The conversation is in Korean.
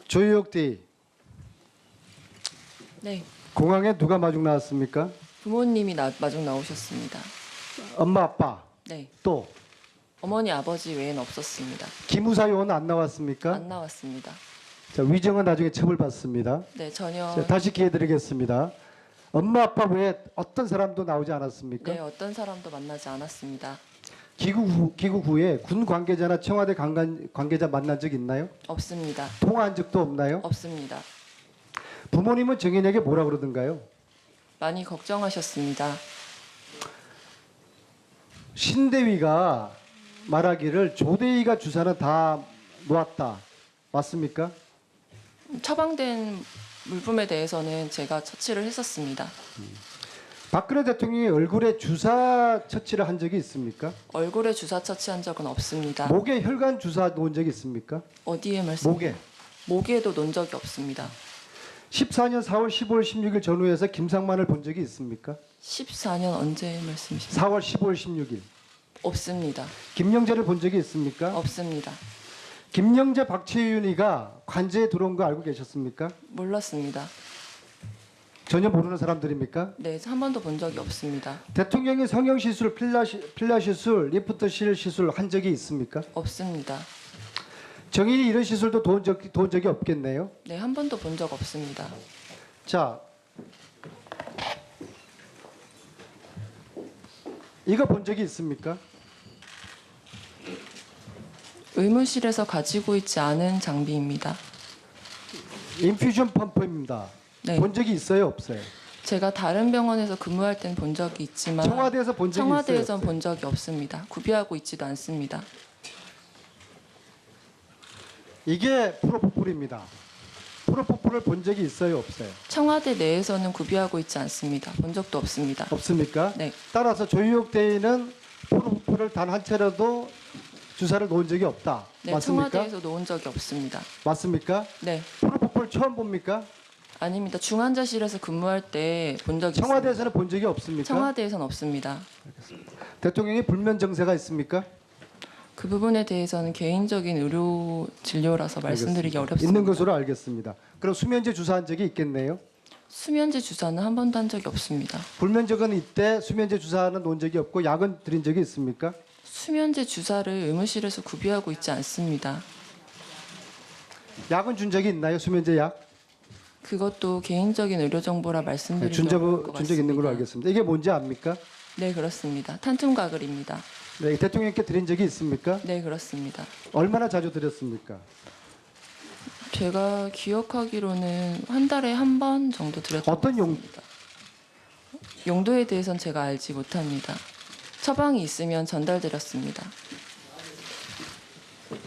조희옥 대 네, 공항에 누가 마중 나왔습니까? 부모님이 마중 나오셨습니다. 엄마 아빠 네, 또 어머니 아버지 외에는 없었습니다. 기무사 요원 안 나왔습니까? 안 나왔습니다. 자, 위증은 나중에 처벌받습니다. 네, 전혀. 자, 다시 기회 드리겠습니다. 엄마 아빠 외에 어떤 사람도 나오지 않았습니까? 네, 어떤 사람도 만나지 않았습니다. 귀국 후에 군 관계자나 청와대 관계자 만난 적 있나요? 없습니다. 통화한 적도 없나요? 없습니다. 부모님은 정인에게 뭐라 그러던가요? 많이 걱정하셨습니다. 신대위가 말하기를 조대위가 주사는 다 놓았다. 맞습니까? 처방된 물품에 대해서는 제가 처치를 했었습니다. 박근혜 대통령이 얼굴에 주사 처치를 한 적이 있습니까? 얼굴에 주사 처치한 적은 없습니다. 목에 혈관 주사 놓은 적이 있습니까? 어디에 말씀? 목에. 목에도 놓은 적이 없습니다. 14년 4월 15일 16일 전후에서 김상만을 본 적이 있습니까? 14년 언제 말씀이십니까? 4월 15일 16일. 없습니다. 김영재를 본 적이 있습니까? 없습니다. 김영재 박채윤이가 관제에 들어온 거 알고 계셨습니까? 몰랐습니다. 전혀 모르는 사람들입니까? 네, 한 번도 본 적이 없습니다. 대통령이 성형시술, 필라시술, 리프트실 시술 한 적이 있습니까? 없습니다. 정인이 이런 시술도 도운 적이 없겠네요. 네, 한 번도 본 적 없습니다. 자, 이거 본 적이 있습니까? 의무실에서 가지고 있지 않은 장비입니다. 인퓨전 펌프입니다. 네. 본 적이 있어요, 없어요? 제가 다른 병원에서 근무할 땐 본 적이 있지만 청와대에서 본 적이 청와대에선 있어요? 본 적이 없습니다. 구비하고 있지도 않습니다. 이게 프로포폴입니다. 프로포폴을 본 적이 있어요, 없어요? 청와대 내에서는 구비하고 있지 않습니다. 본 적도 없습니다. 없습니까? 네, 따라서 조희옥 대위는 프로포폴을 단 한 차례도 주사를 놓은 적이 없다. 네, 맞습니까? 청와대에서 놓은 적이 없습니다. 맞습니까? 네, 프로포폴 처음 봅니까? 아닙니다. 중환자실에서 근무할 때 본 적이 있습니다. 청와대에서는 본 적이 없습니까? 청와대에선 없습니다. 대통령이 불면 증세가 있습니까? 그 부분에 대해서는 개인적인 의료 진료라서 말씀드리기 알겠습니다. 어렵습니다. 있는 것으로 알겠습니다. 그럼 수면제 주사한 적이 있겠네요? 수면제 주사는 한 번도 한 적이 없습니다. 불면증은 이때 수면제 주사는 놓은 적이 없고 약은 드린 적이 있습니까? 수면제 주사를 의무실에서 구비하고 있지 않습니다. 약은 준 적이 있나요? 수면제 약? 그것도 개인적인 의료 정보라 말씀드리기 준 적 어려울 것 같습니다. 있는 걸로 알겠습니다. 이게 뭔지 압니까? 네, 그렇습니다. 탄툼가글입니다. 네, 대통령께 드린 적이 있습니까? 네, 그렇습니다. 얼마나 자주 드렸습니까? 제가 기억하기로는 한 달에 한 번 정도 드렸던 어떤 것 같습니다. 용도에 대해서는 제가 알지 못합니다. 처방이 있으면 전달드렸습니다.